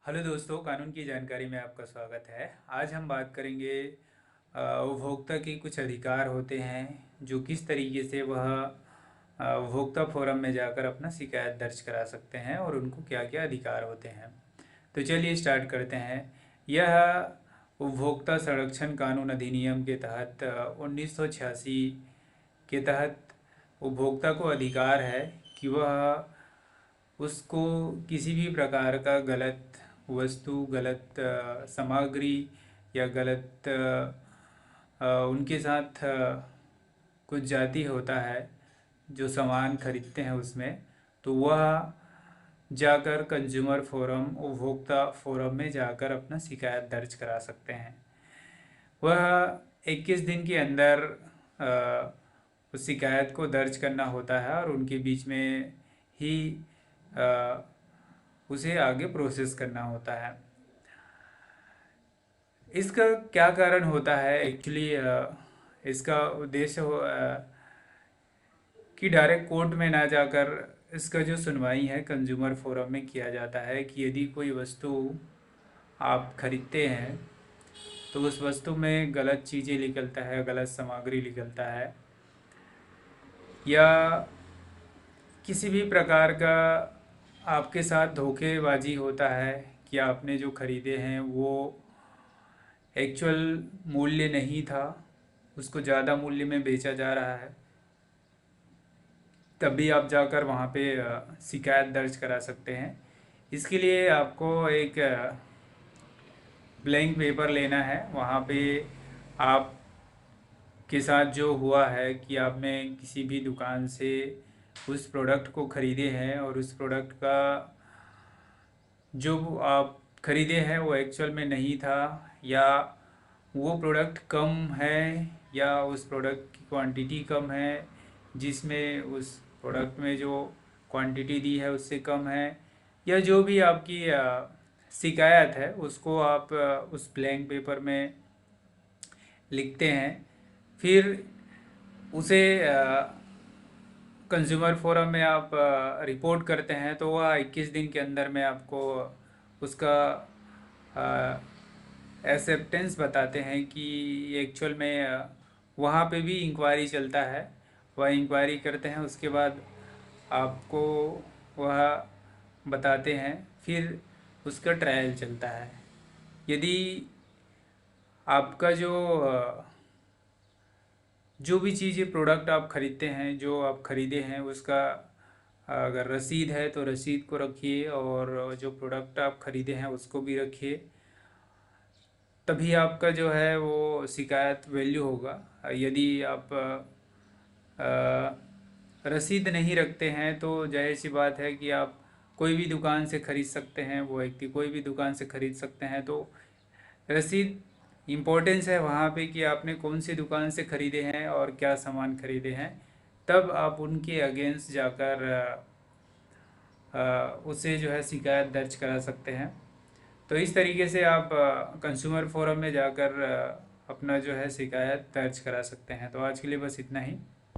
Hello दोस्तों, कानून की जानकारी में आपका स्वागत है। आज हम बात करेंगे उपभोक्ता के कुछ अधिकार होते हैं जो किस तरीके से वह उपभोक्ता फोरम में जाकर अपना शिकायत दर्ज करा सकते हैं और उनको क्या क्या अधिकार होते हैं। तो चलिए स्टार्ट करते हैं। यह उपभोक्ता संरक्षण कानून अधिनियम के तहत 1986 के तहत उपभोक्ता को अधिकार है कि वह उसको किसी भी प्रकार का गलत वस्तु, गलत सामग्री या गलत उनके साथ कुछ जाति होता है जो सामान खरीदते हैं उसमें, तो वह जाकर कंज्यूमर फोरम, उपभोक्ता फोरम में जाकर अपना शिकायत दर्ज करा सकते हैं। वह 21 दिन के अंदर उस शिकायत को दर्ज करना होता है और उनके बीच में ही अ, उसे आगे प्रोसेस करना होता है। इसका क्या कारण होता है एक्चुअली? इसका उद्देश्य कि डायरेक्ट कोर्ट में ना जाकर इसका जो सुनवाई है कंज्यूमर फोरम में किया जाता है कि यदि कोई वस्तु आप खरीदते हैं तो उस वस्तु में गलत चीज़ें निकलता है, गलत सामग्री निकलता है, या किसी भी प्रकार का आपके साथ धोखेबाजी होता है कि आपने जो खरीदे हैं वो एक्चुअल मूल्य नहीं था, उसको ज़्यादा मूल्य में बेचा जा रहा है, तभी आप जाकर वहाँ पे शिकायत दर्ज करा सकते हैं। इसके लिए आपको एक ब्लैंक पेपर लेना है। वहाँ पे आप के साथ जो हुआ है कि आपने किसी भी दुकान से उस प्रोडक्ट को ख़रीदे हैं और उस प्रोडक्ट का जो आप ख़रीदे हैं वो एक्चुअल में नहीं था, या वो प्रोडक्ट कम है, या उस प्रोडक्ट की क्वांटिटी कम है, जिसमें उस प्रोडक्ट में जो क्वांटिटी दी है उससे कम है, या जो भी आपकी शिकायत है उसको आप उस ब्लैंक पेपर में लिखते हैं। फिर उसे कंज्यूमर फोरम में आप रिपोर्ट करते हैं, तो वह 21 दिन के अंदर में आपको उसका एक्सेप्टेंस बताते हैं कि एक्चुअल में वहाँ पे भी इंक्वायरी चलता है। वह इंक्वायरी करते हैं, उसके बाद आपको वह बताते हैं, फिर उसका ट्रायल चलता है। यदि आपका जो भी चीज़ें प्रोडक्ट आप खरीदते हैं, जो आप खरीदे हैं उसका अगर रसीद है तो रसीद को रखिए, और जो प्रोडक्ट आप खरीदे हैं उसको भी रखिए, तभी आपका जो है वो शिकायत वैल्यू होगा। यदि आप रसीद नहीं रखते हैं तो जाहिर सी बात है कि आप कोई भी दुकान से ख़रीद सकते हैं, वो व्यक्ति कोई भी दुकान से ख़रीद सकते हैं। तो रसीद इम्पोर्टेंस है वहाँ पे कि आपने कौन सी दुकान से ख़रीदे हैं और क्या सामान ख़रीदे हैं, तब आप उनके अगेंस्ट जाकर उससे जो है शिकायत दर्ज करा सकते हैं। तो इस तरीके से आप कंज्यूमर फोरम में जाकर अपना जो है शिकायत दर्ज करा सकते हैं। तो आज के लिए बस इतना ही।